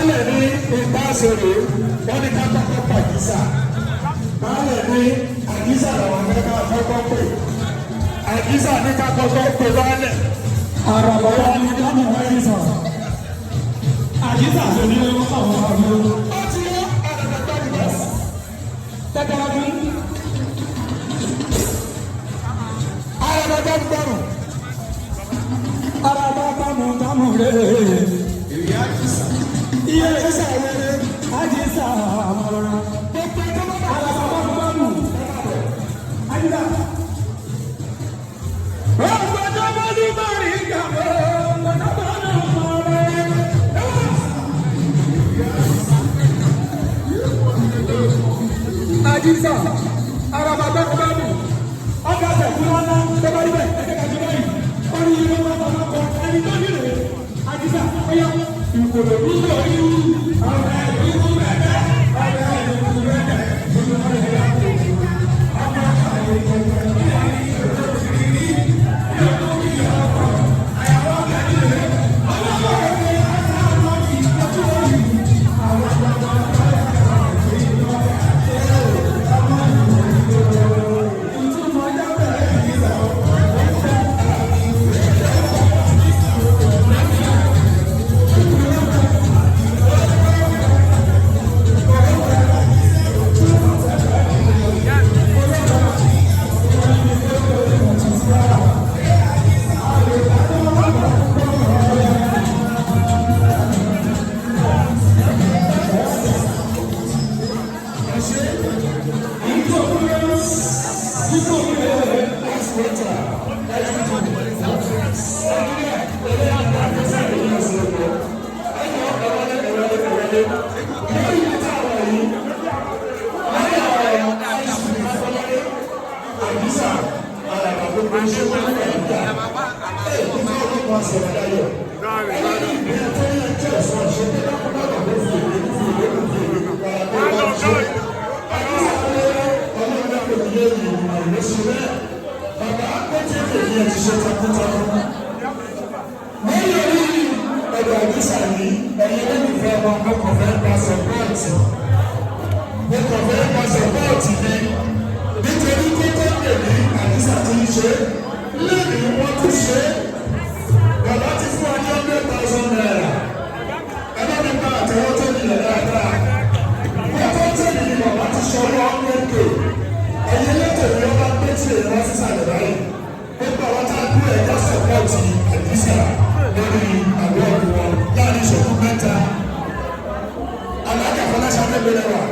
baálẹ̀ ní ìbáṣeré wọ́n ní ká kọ́kọ́ pàgísà baálẹ̀ ní àgísà làwọn akẹ́kọ̀ọ́ àkọ́kọ́ pè àgísà ní ká kọ́kọ́ pè baálẹ̀. àràbọ̀ wa ni dáná wáyé sọ àgísà tó ní wọ́n kọ́ wọn àbúrò. ó ti yọ àdàgbà gbàgbà tẹ́tẹ́ wá bí. àdàgbà gbàgbà àràbọ̀ bámu rẹ̀. ìyá àgísà iye àgísà rẹ̀ àgísà àmọ̀ràn. àràbọ̀ bámu àgísà. ọ̀gbọ́dọ̀ bá ní bàrí ìjàmbá ọ̀gbọ́dọ̀ bá ní ọ̀gbọ́dọ̀. àgísà àràbọ̀ bámu ọ̀gá àtẹ̀kùn lọ́nà tó bá rí bẹ́ẹ̀ ẹ̀jẹ̀ kàdé báyìí. Ọ̀rọ̀ yìí ló máa ń bọ̀ ẹni tó nílò àdìsá ọ̀yà ìkòlò nílò yìí ọ̀rẹ́ ìlú bẹ̀rẹ̀ ọ̀rẹ́ ìlú bẹ̀rẹ̀ ìlú bẹ̀rẹ̀ Alága Fọláṣadé bẹ̀rẹ̀ wá.